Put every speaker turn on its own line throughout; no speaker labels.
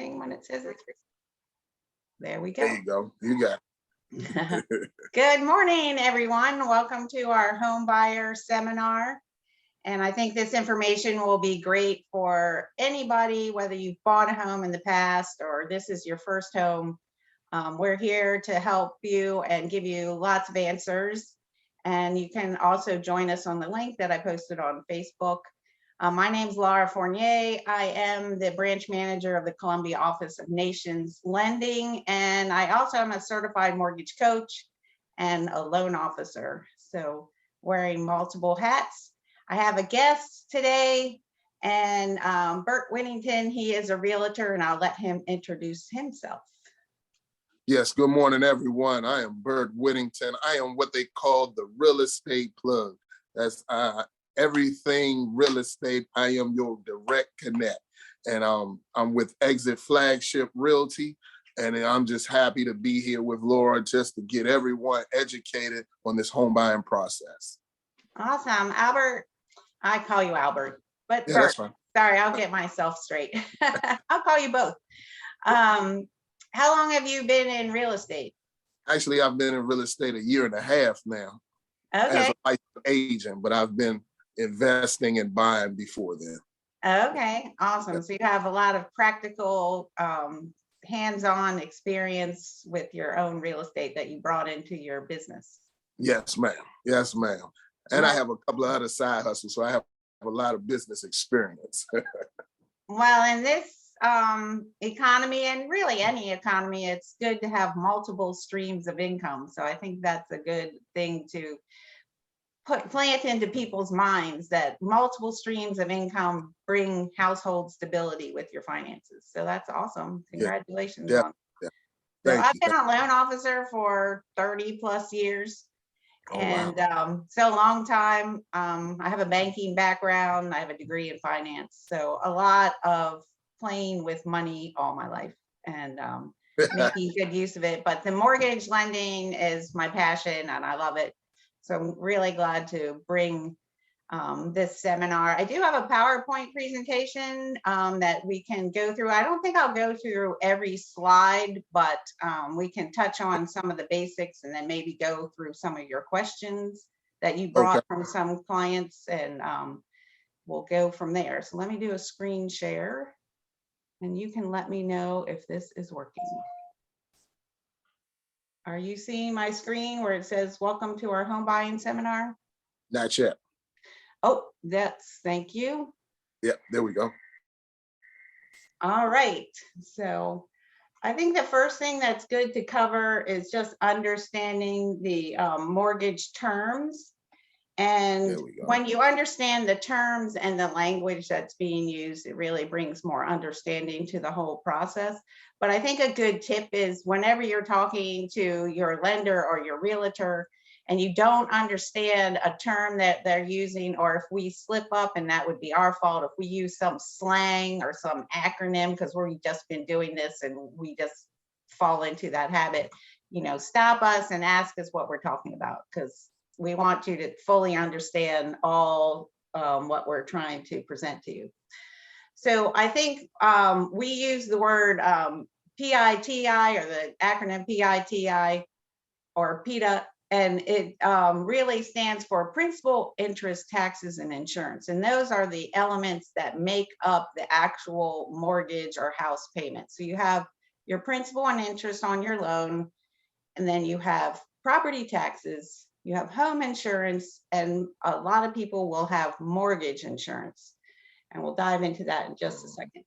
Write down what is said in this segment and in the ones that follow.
thing when it says it's. There we go.
There you go. You got it.
Good morning, everyone. Welcome to our home buyer seminar. And I think this information will be great for anybody, whether you've bought a home in the past or this is your first home. We're here to help you and give you lots of answers. And you can also join us on the link that I posted on Facebook. My name's Laura Fournier. I am the branch manager of the Columbia Office of Nations Lending, and I also am a certified mortgage coach and a loan officer. So wearing multiple hats. I have a guest today, and Albert Whittington. He is a realtor, and I'll let him introduce himself.
Yes, good morning, everyone. I am Albert Whittington. I am what they call the real estate plug. That's everything real estate. I am your direct connect. And I'm with Exit Flagship Realty. And I'm just happy to be here with Laura just to get everyone educated on this home buying process.
Awesome. Albert, I call you Albert, but
yeah, that's fine.
Sorry, I'll get myself straight. I'll call you both. How long have you been in real estate?
Actually, I've been in real estate 1.5 years now.
Okay.
As a licensed agent, but I've been investing and buying before then.
Okay, awesome. So you have a lot of practical, hands-on experience with your own real estate that you brought into your business.
Yes, ma'am. Yes, ma'am. And I have a couple of other side hustles, so I have a lot of business experience.
Well, in this economy, and really any economy, it's good to have multiple streams of income. So I think that's a good thing to plant into people's minds, that multiple streams of income bring household stability with your finances. So that's awesome. Congratulations.
Yeah. Yeah.
So I've been a loan officer for 30 plus years.
Oh,
and
wow.
So a long time. I have a banking background. I have a degree in finance. So a lot of playing with money all my life and making good use of it. But the mortgage lending is my passion and I love it. So I'm really glad to bring this seminar. I do have a PowerPoint presentation that we can go through. I don't think I'll go through every slide, but we can touch on some of the basics and then maybe go through some of your questions that you brought from some clients, and we'll go from there. So let me do a screen share and you can let me know if this is working. Are you seeing my screen where it says, welcome to our home buying seminar?
Not yet.
Oh, thank you.
Yeah, there we go.
All right. So I think the first thing that's good to cover is just understanding the mortgage terms. And when you understand the terms and the language that's being used, it really brings more understanding to the whole process. But I think a good tip is whenever you're talking to your lender or your realtor and you don't understand a term that they're using, or if we slip up, and that would be our fault, if we use some slang or some acronym because we've just been doing this and we just fall into that habit, stop us and ask us what we're talking about, because we want you to fully understand all what we're trying to present to you. So I think we use the word PITI, or the acronym PITI or PITA, and it really stands for principal, interest, taxes, and insurance. And those are the elements that make up the actual mortgage or house payment. So you have your principal and interest on your loan, and then you have property taxes, you have home insurance, and a lot of people will have mortgage insurance. And we'll dive into that in just a second.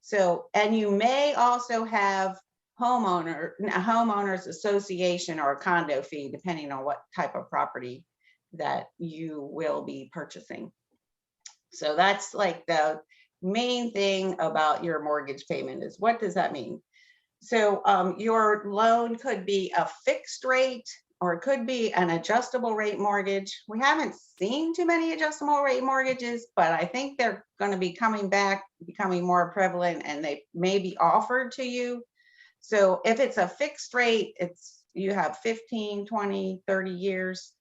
So, and you may also have homeowners association or a condo fee, depending on what type of property that you will be purchasing. So that's like the main thing about your mortgage payment is, what does that mean? So your loan could be a fixed rate, or it could be an adjustable rate mortgage. We haven't seen too many adjustable rate mortgages, but I think they're going to be coming back, becoming more prevalent, and they may be offered to you. So if it's a fixed rate, you have 15, 20, 30 years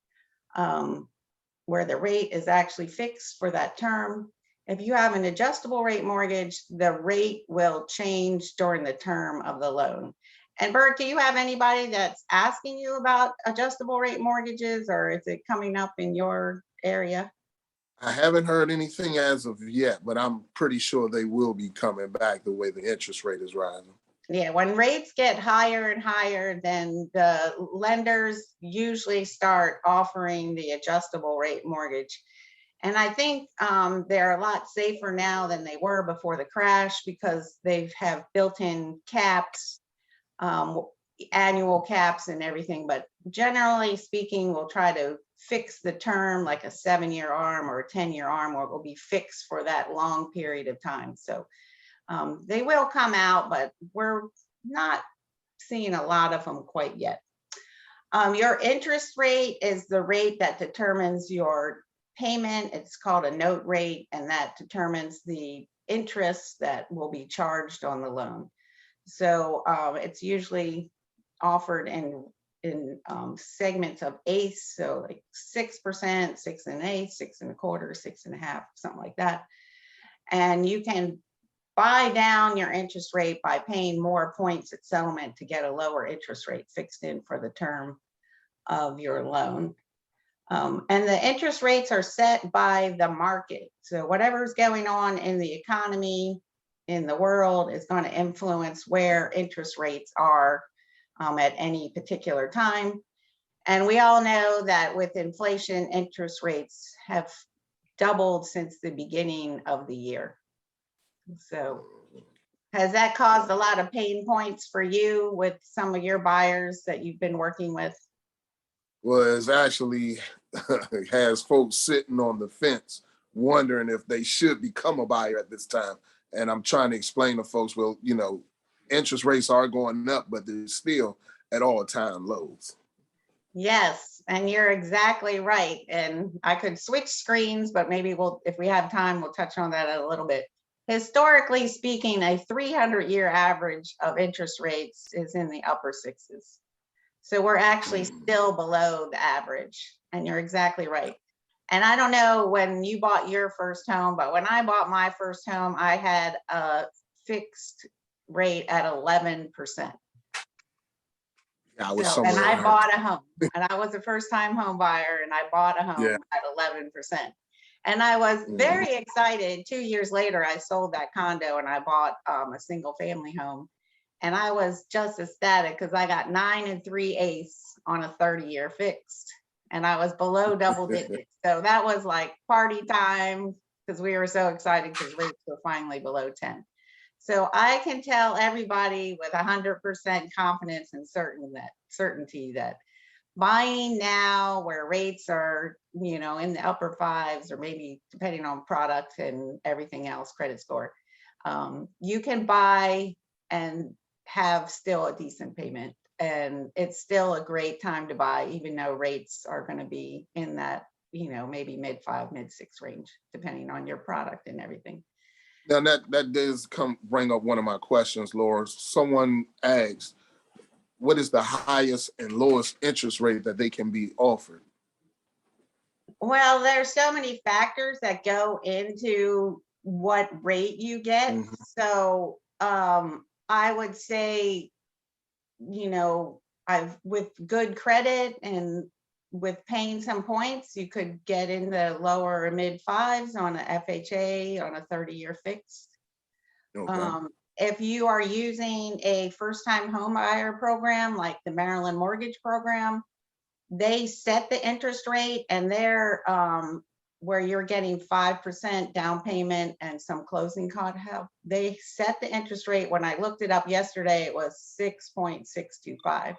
where the rate is actually fixed for that term. If you have an adjustable rate mortgage, the rate will change during the term of the loan. And Bert, do you have anybody that's asking you about adjustable rate mortgages, or is it coming up in your area?
I haven't heard anything as of yet, but I'm pretty sure they will be coming back the way the interest rate is rising.
Yeah, when rates get higher and higher, then the lenders usually start offering the adjustable rate mortgage. And I think they're a lot safer now than they were before the crash, because they have built-in caps, annual caps and everything. But generally speaking, we'll try to fix the term like a 7-year arm or a 10-year arm, where it will be fixed for that long period of time. So they will come out, but we're not seeing a lot of them quite yet. Your interest rate is the rate that determines your payment. It's called a note rate, and that determines the interest that will be charged on the loan. So it's usually offered in segments of eighths, so like 6%, 6 1/8, 6 1/4, 6 1/2, something like that. And you can buy down your interest rate by paying more points at settlement to get a lower interest rate fixed in for the term of your loan. And the interest rates are set by the market. So whatever's going on in the economy, in the world, is going to influence where interest rates are at any particular time. And we all know that with inflation, interest rates have doubled since the beginning of the year. So has that caused a lot of pain points for you with some of your buyers that you've been working with?
Well, it's actually has folks sitting on the fence wondering if they should become a buyer at this time. And I'm trying to explain to folks, well, interest rates are going up, but they're still at all-time lows.
Yes, and you're exactly right. And I could switch screens, but maybe if we have time, we'll touch on that a little bit. Historically speaking, a 300-year average of interest rates is in the upper sixes. So we're actually still below the average, and you're exactly right. And I don't know when you bought your first home, but when I bought my first home, I had a fixed rate at 11%.
Yeah, I was
And
somewhere
I
around.
bought a home, and I was a first-time home buyer, and I bought a home
Yeah.
at 11%. And I was very excited. 2 years later, I sold that condo and I bought a single family home. And I was just ecstatic because I got 9 3/8 on a 30-year fixed. And I was below double digits. So that was like party time, because we were so excited because rates were finally below 10. So I can tell everybody with 100% confidence and certainty that buying now, where rates are, in the upper fives, or maybe depending on product and everything else, credit score, you can buy and have still a decent payment. And it's still a great time to buy, even though rates are going to be in that, maybe mid-5, mid-6 range, depending on your product and everything.
Now that does bring up one of my questions, Laura. Someone asked, what is the highest and lowest interest rate that they can be offered?
Well, there's so many factors that go into what rate you get. So I would say, with good credit and with paying some points, you could get in the lower or mid fives on a FHA on a 30-year fixed.
Okay.
If you are using a first-time home buyer program like the Maryland Mortgage Program, they set the interest rate, and they're where you're getting 5% down payment and some closing cost help. They set the interest rate. When I looked it up yesterday, it was 6.625.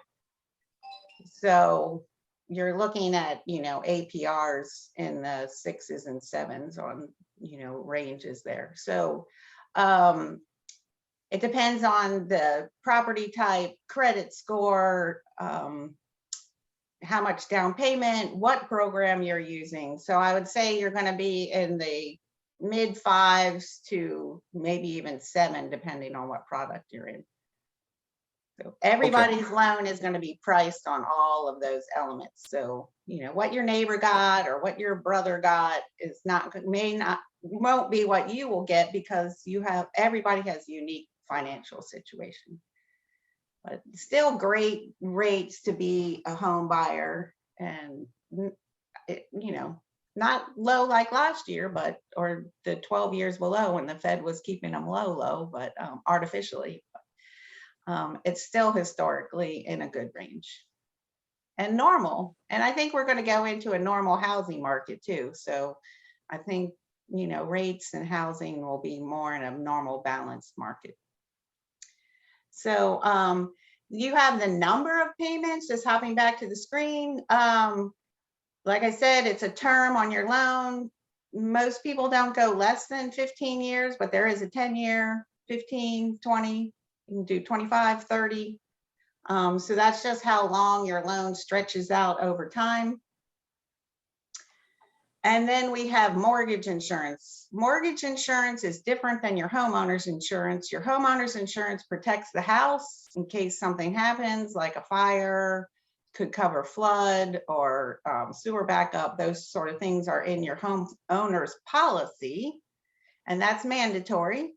So you're looking at, APRs in the 6s and 7s on, ranges there. So it depends on the property type, credit score, how much down payment, what program you're using. So I would say you're going to be in the mid 5s to maybe even 7, depending on what product you're in. So everybody's loan is going to be priced on all of those elements. So, what your neighbor got or what your brother got is may not won't be what you will get because everybody has a unique financial situation. But still great rates to be a home buyer, and not low like last year, or the 12 years below when the Fed was keeping them low, but artificially. It's still historically in a good range and normal. And I think we're going to go into a normal housing market too. So I think, rates and housing will be more in a normal balanced market. So you have the number of payments, just hopping back to the screen. Like I said, it's a term on your loan. Most people don't go less than 15 years, but there is a 10-year, 15, 20, you can do 25, 30. So that's just how long your loan stretches out over time. And then we have mortgage insurance. Mortgage insurance is different than your homeowner's insurance. Your homeowner's insurance protects the house in case something happens, like a fire, could cover flood or sewer backup. Those sort of things are in your homeowner's policy, and that's mandatory.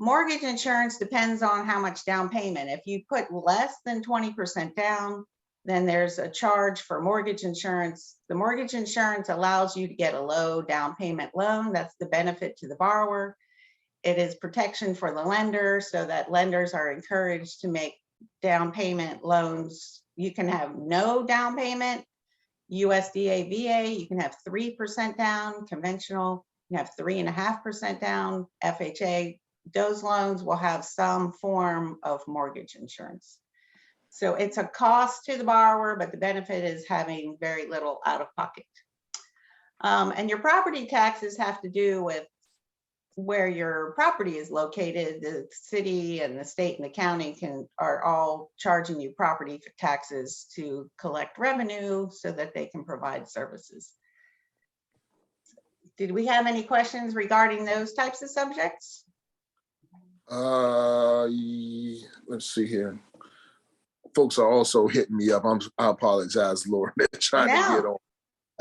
Mortgage insurance depends on how much down payment. If you put less than 20% down, then there's a charge for mortgage insurance. The mortgage insurance allows you to get a low down payment loan. That's the benefit to the borrower. It is protection for the lender, so that lenders are encouraged to make down payment loans. You can have no down payment, USDA, VA, you can have 3% down, conventional, you have 3.5% down, FHA. Those loans will have some form of mortgage insurance. So it's a cost to the borrower, but the benefit is having very little out of pocket. And your property taxes have to do with where your property is located. The city and the state and the county are all charging you property taxes to collect revenue so that they can provide services. Did we have any questions regarding those types of subjects?
Let's see here. Folks are also hitting me up. I apologize, Lauren. They're trying to get on.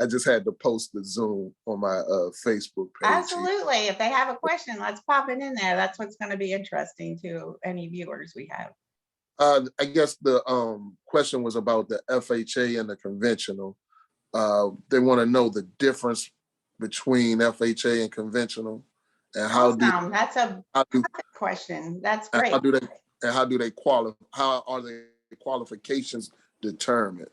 I just had to post the Zoom on my Facebook page.
Absolutely. If they have a question, let's pop it in there. That's what's going to be interesting to any viewers we have.
I guess the question was about the FHA and the conventional. They want to know the difference between FHA and conventional, and
that's a perfect question. That's great.
How do they qualify? How are the qualifications determined?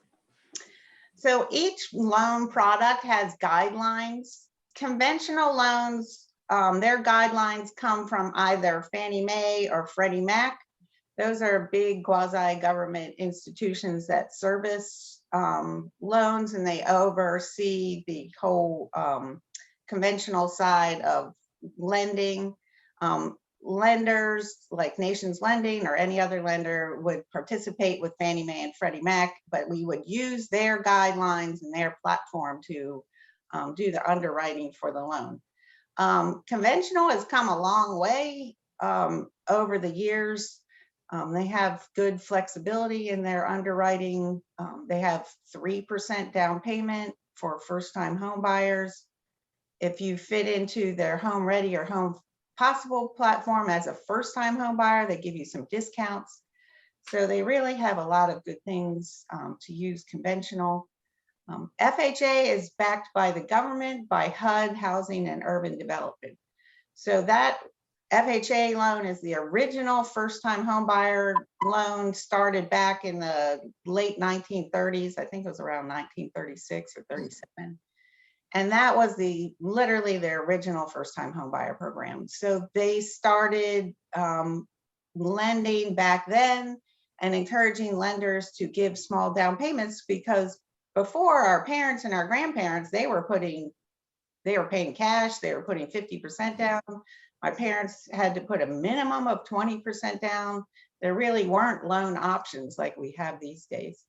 So each loan product has guidelines. Conventional loans, their guidelines come from either Fannie Mae or Freddie Mac. Those are big quasi-government institutions that service loans, and they oversee the whole conventional side of lending. Lenders like Nations Lending or any other lender would participate with Fannie Mae and Freddie Mac, but we would use their guidelines and their platform to do the underwriting for the loan. Conventional has come a long way over the years. They have good flexibility in their underwriting. They have 3% down payment for first-time home buyers. If you fit into their Home Ready or Home Possible platform as a first-time home buyer, they give you some discounts. So they really have a lot of good things to use conventional. FHA is backed by the government, by HUD, Housing and Urban Development. So that FHA loan is the original first-time home buyer loan, started back in the late 1930s. I think it was around 1936 or 37. And that was literally their original first-time home buyer program. So they started lending back then and encouraging lenders to give small down payments, because before, our parents and our grandparents, they were paying cash, they were putting 50% down. My parents had to put a minimum of 20% down. There really weren't loan options like we have these days.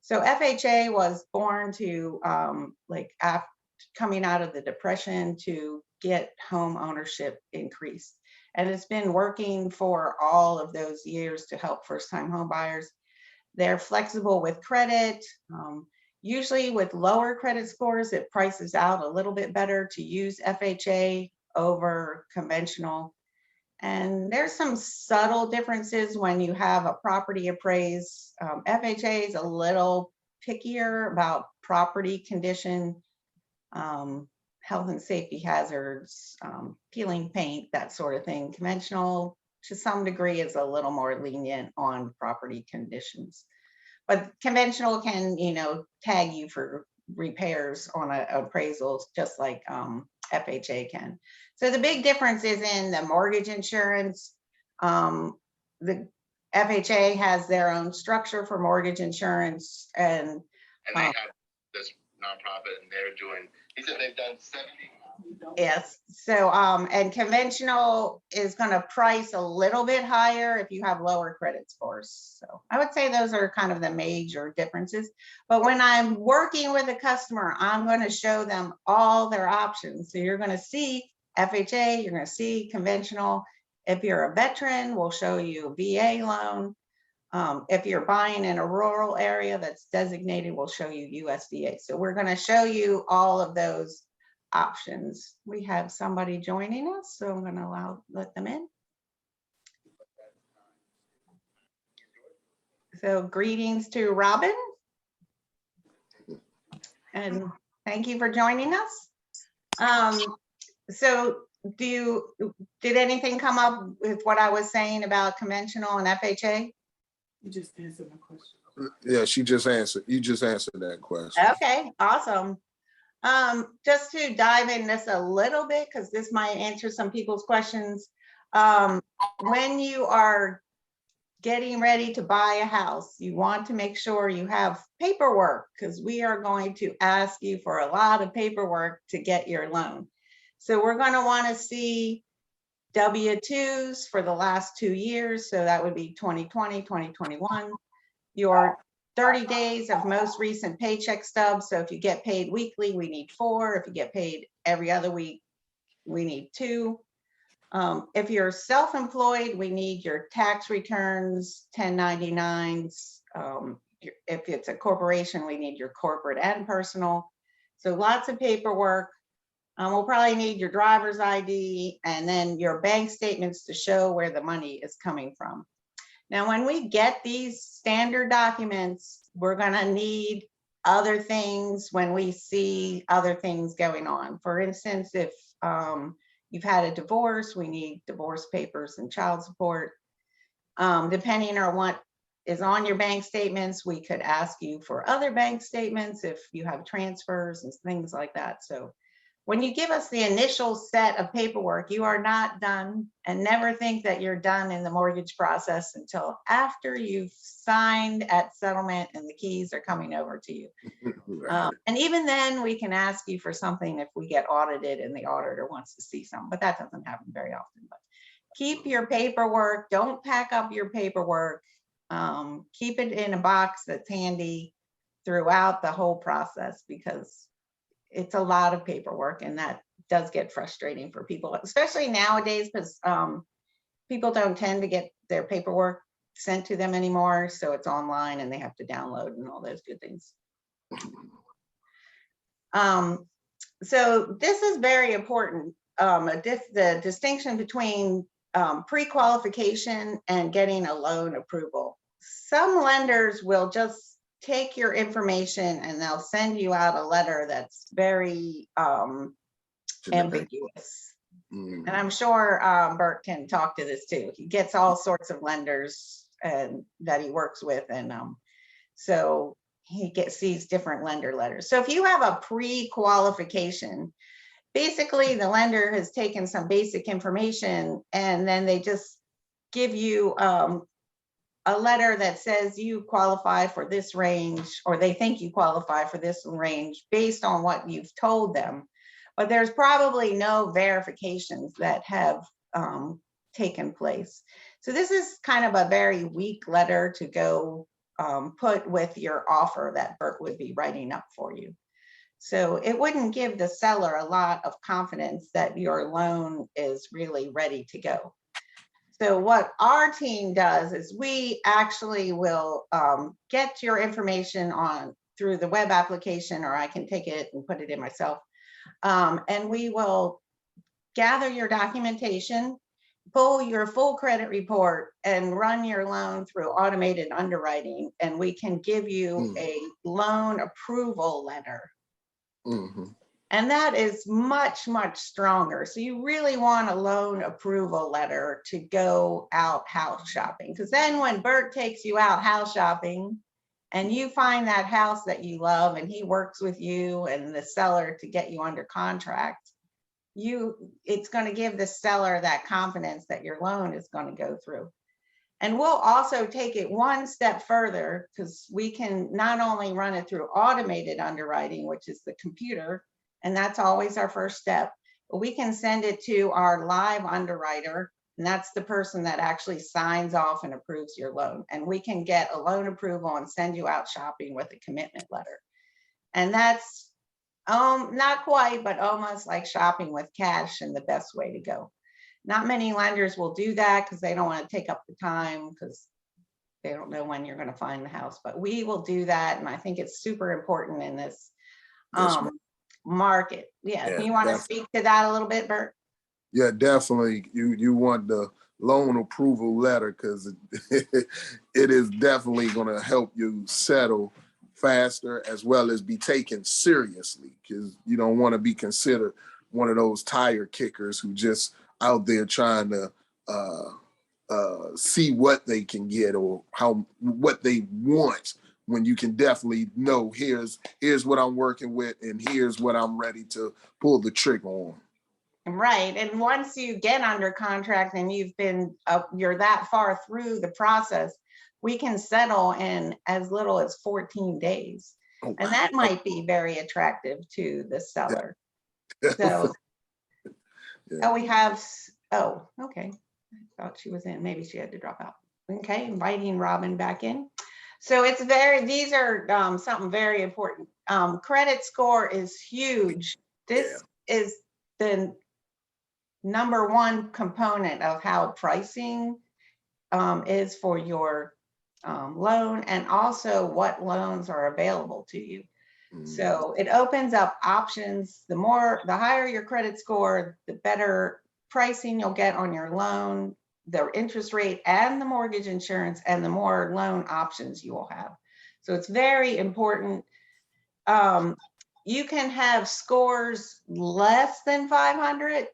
So FHA was born to coming out of the Depression to get home ownership increased. And it's been working for all of those years to help first-time home buyers. They're flexible with credit. Usually with lower credit scores, it prices out a little bit better to use FHA over conventional. And there's some subtle differences when you have a property appraised. FHA is a little pickier about property condition, health and safety hazards, peeling paint, that sort of thing. Conventional, to some degree, is a little more lenient on property conditions. But conventional can, you know, tag you for repairs on appraisals, just like FHA can. So the big difference is in the mortgage insurance. The FHA has their own structure for mortgage insurance, and
they have this nonprofit, and they're doing. He said they've done 70.
yes. So and conventional is going to price a little bit higher if you have lower credit scores. So I would say those are kind of the major differences. But when I'm working with a customer, I'm going to show them all their options. So you're going to see FHA, you're going to see conventional. If you're a veteran, we'll show you a VA loan. If you're buying in a rural area that's designated, we'll show you USDA. So we're going to show you all of those options. We have somebody joining us, so I'm going to let them in. So greetings to Robin, and thank you for joining us. So did anything come up with what I was saying about conventional and FHA?
You just answered my question.
Yeah, she just answered. You just answered that question.
Okay, awesome. Just to dive in this a little bit, because this might answer some people's questions. When you are getting ready to buy a house, you want to make sure you have paperwork, because we are going to ask you for a lot of paperwork to get your loan. So we're going to want to see W-2s for the last 2 years. So that would be 2020, 2021. Your 30 days of most recent paycheck stubs. So if you get paid weekly, we need 4. If you get paid every other week, we need 2. If you're self-employed, we need your tax returns, 1099s. If it's a corporation, we need your corporate and personal. So lots of paperwork. We'll probably need your driver's ID and then your bank statements to show where the money is coming from. Now, when we get these standard documents, we're going to need other things when we see other things going on. For instance, if you've had a divorce, we need divorce papers and child support. Depending on what is on your bank statements, we could ask you for other bank statements if you have transfers and things like that. So when you give us the initial set of paperwork, you are not done, and never think that you're done in the mortgage process until after you've signed at settlement and the keys are coming over to you. And even then, we can ask you for something if we get audited and the auditor wants to see something, but that doesn't happen very often. But keep your paperwork, don't pack up your paperwork, keep it in a box that's handy throughout the whole process, because it's a lot of paperwork, and that does get frustrating for people, especially nowadays, because people don't tend to get their paperwork sent to them anymore. So it's online and they have to download and all those good things. So this is very important, the distinction between pre-qualification and getting a loan approval. Some lenders will just take your information and they'll send you out a letter that's very ambiguous. And I'm sure Bert can talk to this too. He gets all sorts of lenders and that he works with, and so he sees different lender letters. So if you have a pre-qualification, basically the lender has taken some basic information and then they just give you a letter that says you qualify for this range, or they think you qualify for this range based on what you've told them. But there's probably no verifications that have taken place. So this is kind of a very weak letter to go put with your offer that Bert would be writing up for you. So it wouldn't give the seller a lot of confidence that your loan is really ready to go. So what our team does is we actually will get your information on through the web application, or I can take it and put it in myself. And we will gather your documentation, pull your full credit report, and run your loan through automated underwriting, and we can give you a loan approval letter.
Mhm.
And that is much, much stronger. So you really want a loan approval letter to go out house shopping. Because then when Bert takes you out house shopping and you find that house that you love and he works with you and the seller to get you under contract, it's going to give the seller that confidence that your loan is going to go through. And we'll also take it one step further, because we can not only run it through automated underwriting, which is the computer, and that's always our first step, but we can send it to our live underwriter, and that's the person that actually signs off and approves your loan. And we can get a loan approval and send you out shopping with a commitment letter. And that's not quite, but almost like shopping with cash and the best way to go. Not many lenders will do that because they don't want to take up the time, because they don't know when you're going to find the house, but we will do that. And I think it's super important in this market. Yeah.
Yeah,
You want to
definitely.
speak to that a little bit, Bert?
Yeah, definitely. You want the loan approval letter, because it is definitely going to help you settle faster, as well as be taken seriously, because you don't want to be considered one of those tire kickers who just out there trying to see what they can get or what they want, when you can definitely know here's what I'm working with and here's what I'm ready to pull the trigger on.
Right. And once you get under contract and you're that far through the process, we can settle in as little as 14 days.
Oh,
And that might be very attractive to the seller.
yeah.
So,
Yeah.
okay. I thought she was in, maybe she had to drop out. Okay, inviting Robin back in. So these are something very important. Credit score is huge. This is the number one component of how pricing is for your loan, and also what loans are available to you. So it opens up options. The higher your credit score, the better pricing you'll get on your loan, the interest rate and the mortgage insurance, and the more loan options you will have. So it's very important. You can have scores less than 500,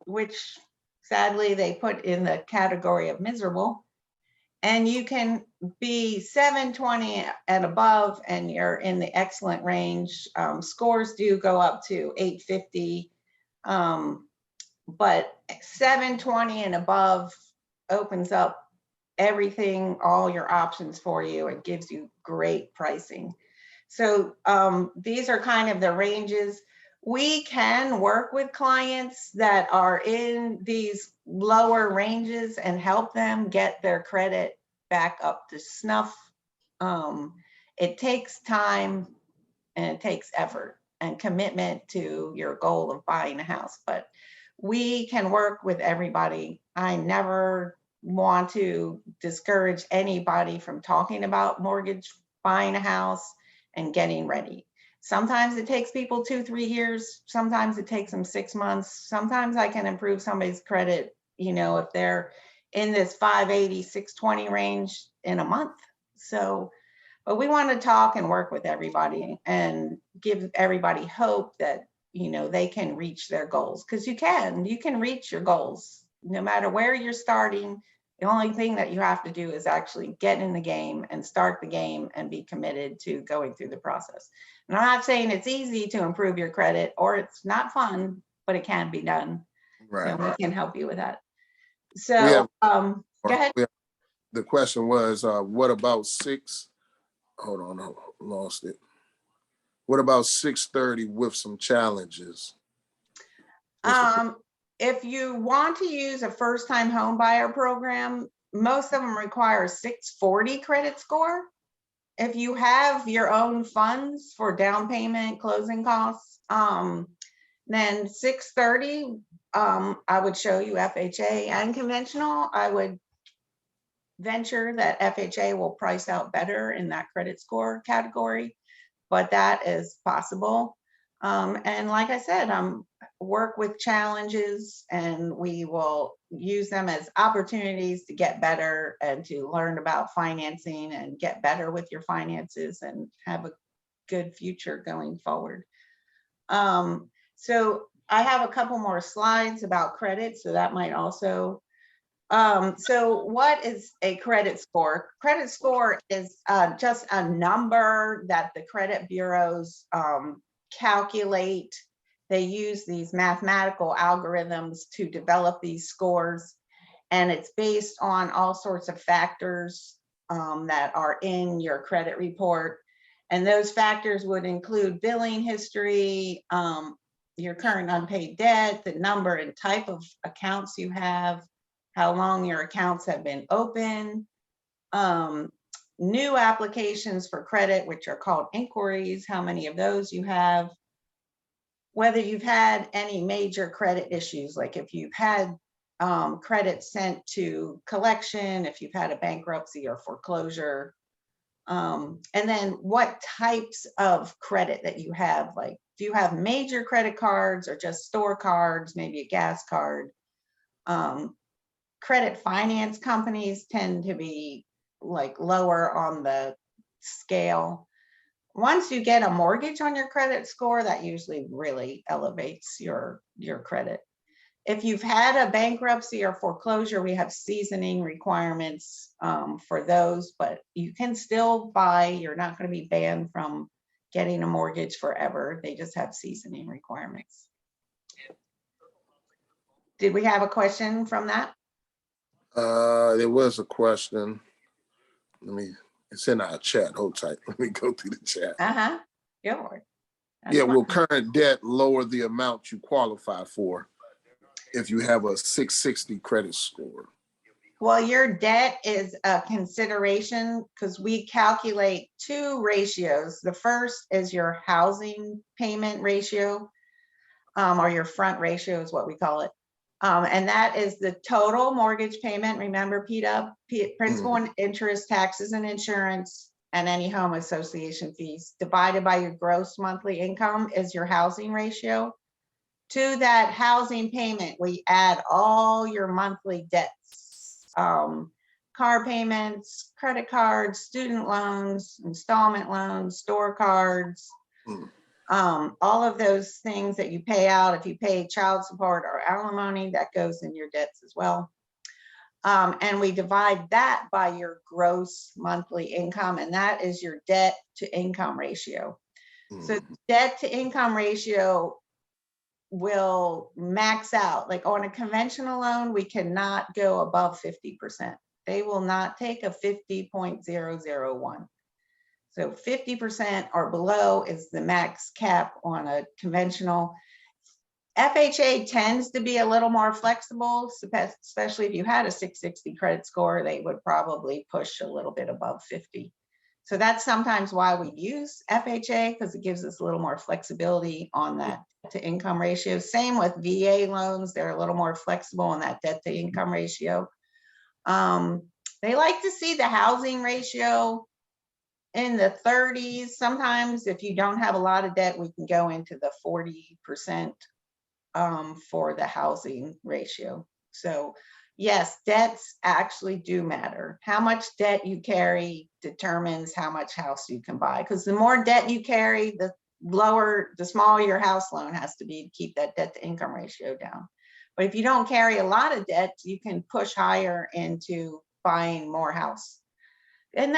which sadly they put in the category of miserable. And you can be 720 and above, and you're in the excellent range. Scores do go up to 850, but 720 and above opens up everything, all your options for you. It gives you great pricing. So these are kind of the ranges. We can work with clients that are in these lower ranges and help them get their credit back up to snuff. It takes time and it takes effort and commitment to your goal of buying a house, but we can work with everybody. I never want to discourage anybody from talking about mortgage, buying a house, and getting ready. Sometimes it takes people 2-3 years. Sometimes it takes them 6 months. Sometimes I can improve somebody's credit, if they're in this 580, 620 range in a month. So, but we want to talk and work with everybody and give everybody hope that, they can reach their goals, because you can reach your goals no matter where you're starting. The only thing that you have to do is actually get in the game and start the game and be committed to going through the process. And I'm not saying it's easy to improve your credit, or it's not fun, but it can be done.
Right.
And we can help you with that. So go ahead.
The question was, what about hold on, I lost it. What about 630 with some challenges?
If you want to use a first-time home buyer program, most of them require a 640 credit score. If you have your own funds for down payment, closing costs, then 630, I would show you FHA and conventional. I would venture that FHA will price out better in that credit score category, but that is possible. And like I said, work with challenges, and we will use them as opportunities to get better and to learn about financing and get better with your finances and have a good future going forward. So I have a couple more slides about credit, so that might also. So what is a credit score? Credit score is just a number that the credit bureaus calculate. They use these mathematical algorithms to develop these scores, and it's based on all sorts of factors that are in your credit report. And those factors would include billing history, your current unpaid debt, the number and type of accounts you have, how long your accounts have been open, new applications for credit, which are called inquiries, how many of those you have, whether you've had any major credit issues, like if you've had credit sent to collection, if you've had a bankruptcy or foreclosure, and then what types of credit that you have, like do you have major credit cards or just store cards, maybe a gas card. Credit finance companies tend to be like lower on the scale. Once you get a mortgage on your credit score, that usually really elevates your credit. If you've had a bankruptcy or foreclosure, we have seasoning requirements for those, but you can still buy. You're not going to be banned from getting a mortgage forever. They just have seasoning requirements. Did we have a question from that?
There was a question. It's in our chat. Hold tight. Let me go through the chat.
Go for it.
Yeah, will current debt lower the amount you qualify for if you have a 660 credit score?
Well, your debt is a consideration because we calculate two ratios. The first is your housing payment ratio, or your front ratio is what we call it. And that is the total mortgage payment. Remember, principal and interest, taxes and insurance, and any home association fees divided by your gross monthly income is your housing ratio. To that housing payment, we add all your monthly debts, car payments, credit cards, student loans, installment loans, store cards, all of those things that you pay out. If you pay child support or alimony, that goes in your debts as well. And we divide that by your gross monthly income, and that is your debt to income ratio. So debt to income ratio will max out. Like on a conventional loan, we cannot go above 50%. They will not take a 50.001. So 50% or below is the max cap on a conventional. FHA tends to be a little more flexible, especially if you had a 660 credit score, they would probably push a little bit above 50. So that's sometimes why we use FHA, because it gives us a little more flexibility on that to income ratio. Same with VA loans, they're a little more flexible on that debt to income ratio. They like to see the housing ratio in the 30s. Sometimes if you don't have a lot of debt, we can go into the 40% for the housing ratio. So yes, debts actually do matter. How much debt you carry determines how much house you can buy, because the more debt you carry, the smaller your house loan has to be to keep that debt to income ratio down. But if you don't carry a lot of debt, you can push higher into buying more house. And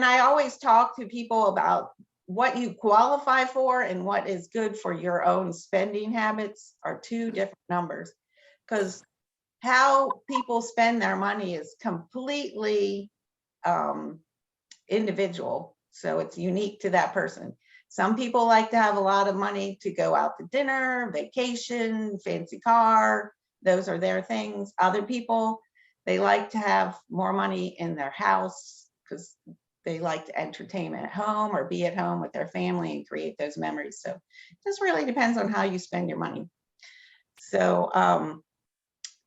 I always talk to people about what you qualify for and what is good for your own spending habits are two different numbers, because how people spend their money is completely individual. So it's unique to that person. Some people like to have a lot of money to go out to dinner, vacation, fancy car. Those are their things. Other people, they like to have more money in their house because they like to entertain at home or be at home with their family and create those memories. So it just really depends on how you spend your money. So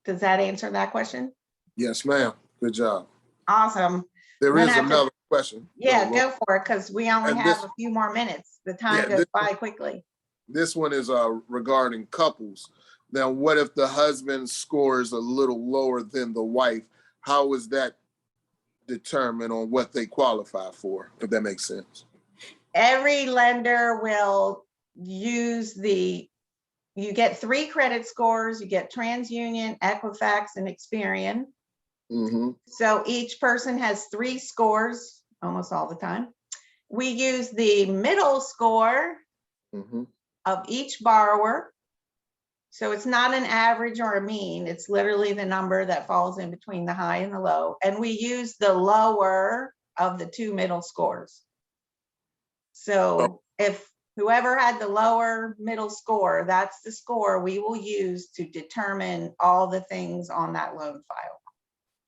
does that answer that question?
Yes, ma'am. Good job.
Awesome.
There is another question.
Yeah, go for it, because we only have a few more minutes. The time goes by quickly.
This one is regarding couples. Now, what if the husband scores a little lower than the wife? How is that determined on what they qualify for, if that makes sense?
Every lender will use you get 3 credit scores. You get TransUnion, Equifax, and Experian.
Mm-hmm.
So each person has 3 scores almost all the time. We use the middle score
Mm-hmm.
of each borrower. So it's not an average or a mean. It's literally the number that falls in between the high and the low. And we use the lower of the 2 middle scores. So if whoever had the lower middle score, that's the score we will use to determine all the things on that loan file.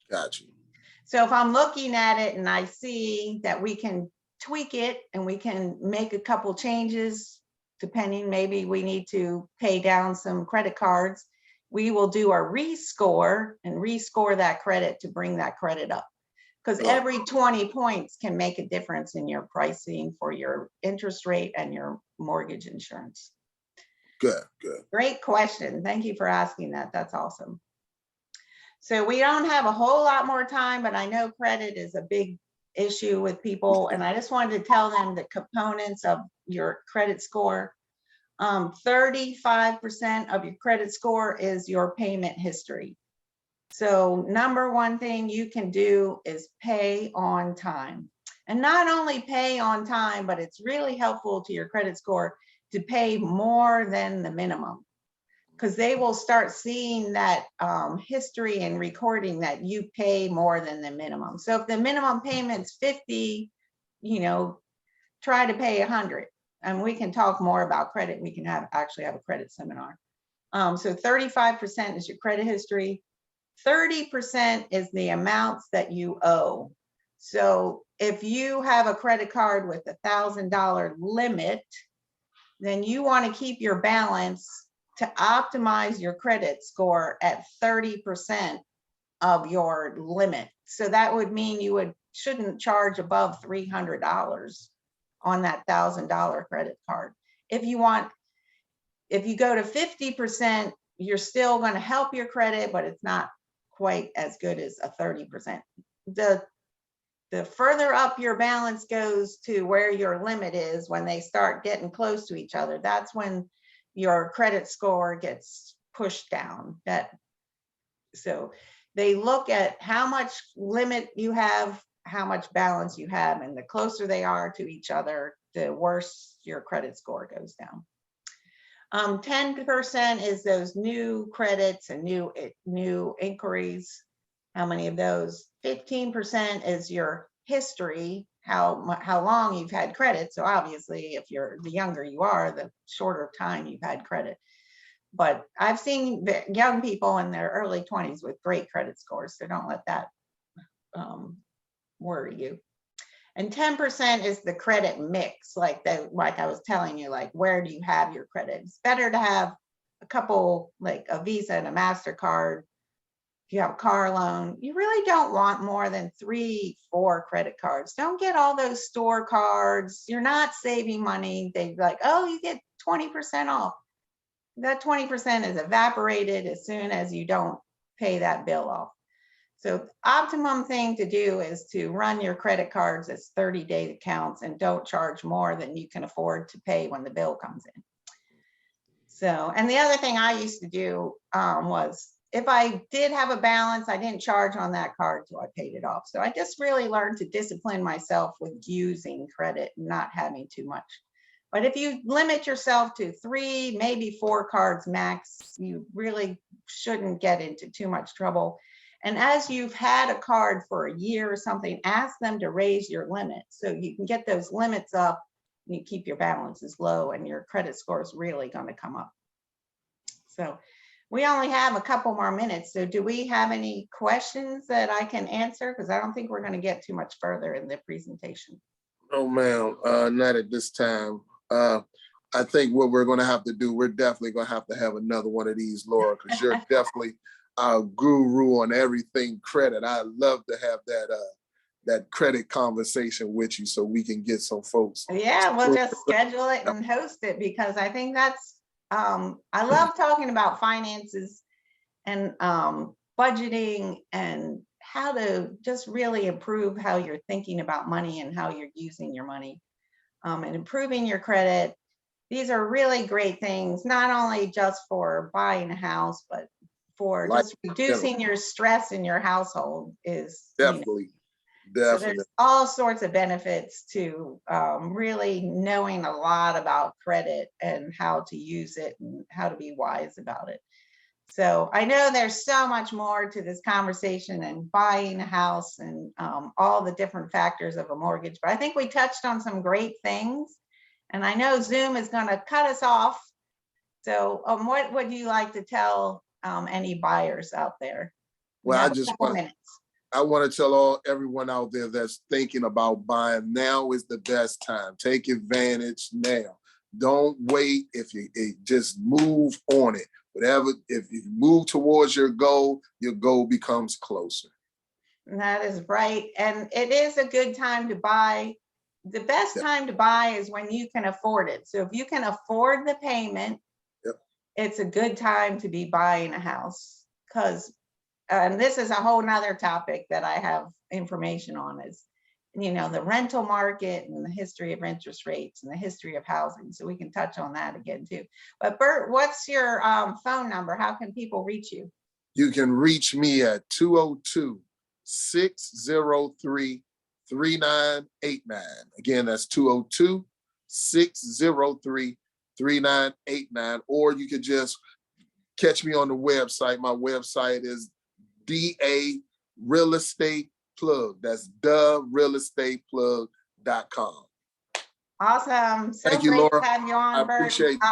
Got you.
So if I'm looking at it and I see that we can tweak it and we can make a couple changes, depending, maybe we need to pay down some credit cards, we will do a rescore and rescore that credit to bring that credit up. Because every 20 points can make a difference in your pricing for your interest rate and your mortgage insurance.
Good, good.
Great question. Thank you for asking that. That's awesome. So we don't have a whole lot more time, but I know credit is a big issue with people. And I just wanted to tell them the components of your credit score. 35% of your credit score is your payment history. So number one thing you can do is pay on time. And not only pay on time, but it's really helpful to your credit score to pay more than the minimum, because they will start seeing that history and recording that you pay more than the minimum. So if the minimum payment's 50, try to pay 100. And we can talk more about credit. We can actually have a credit seminar. So 35% is your credit history. 30% is the amounts that you owe. So if you have a credit card with $1,000 limit, then you want to keep your balance to optimize your credit score at 30% of your limit. So that would mean you shouldn't charge above $300 on that $1,000 credit card. If you go to 50%, you're still going to help your credit, but it's not quite as good as a 30%. The further up your balance goes to where your limit is, when they start getting close to each other, that's when your credit score gets pushed down. So they look at how much limit you have, how much balance you have, and the closer they are to each other, the worse your credit score goes down. 10% is those new credits and new inquiries. How many of those? 15% is your history, how long you've had credit. So obviously, the younger you are, the shorter time you've had credit. But I've seen young people in their early 20s with great credit scores, so don't let that worry you. And 10% is the credit mix, like I was telling you, like, where do you have your credit? It's better to have a couple, like a Visa and a MasterCard. If you have a car loan, you really don't want more than 3-4 credit cards. Don't get all those store cards. You're not saving money. They're like, oh, you get 20% off. That 20% is evaporated as soon as you don't pay that bill off. So optimum thing to do is to run your credit cards as 30-day accounts and don't charge more than you can afford to pay when the bill comes in. So, and the other thing I used to do was, if I did have a balance, I didn't charge on that card till I paid it off. So I just really learned to discipline myself with using credit and not having too much. But if you limit yourself to 3, maybe 4 cards max, you really shouldn't get into too much trouble. And as you've had a card for a year or something, ask them to raise your limit so you can get those limits up and you keep your balances low, and your credit score is really going to come up. So we only have a couple more minutes. So do we have any questions that I can answer? Because I don't think we're going to get too much further in the presentation.
Oh, ma'am, not at this time. I think what we're going to have to do, we're definitely going to have another one of these, Laura, because you're definitely a guru on everything credit. I love to have that credit conversation with you so we can get some folks.
Yeah, we'll just schedule it and host it, because I think that's, I love talking about finances and budgeting and how to just really improve how you're thinking about money and how you're using your money, and improving your credit. These are really great things, not only just for buying a house, but for
Like,
just reducing your stress in your household is,
Definitely,
so
definitely.
there's all sorts of benefits to really knowing a lot about credit and how to use it and how to be wise about it. So I know there's so much more to this conversation and buying a house and all the different factors of a mortgage, but I think we touched on some great things. And I know Zoom is going to cut us off. So what would you like to tell any buyers out there? We
Well,
have a couple minutes.
I want to tell everyone out there that's thinking about buying, now is the best time. Take advantage now. Don't wait. If you just move on it. Whatever, if you move towards your goal becomes closer.
That is right. And it is a good time to buy. The best time to buy is when you can afford it. So if you can afford the payment, it's a good time to be buying a house. Because, and this is a whole nother topic that I have information on, is, you know, the rental market and the history of interest rates and the history of housing. So we can touch on that again too. But Bert, what's your phone number? How can people reach you?
You can reach me at 202-603-3989. Again, that's 202-603-3989. Or you could just catch me on the website. My website is DA Real Estate Plug. That's therealestateplug.com.
Awesome. So
Thank you,
great
Laura.
to have you on,
I
Bert.
appreciate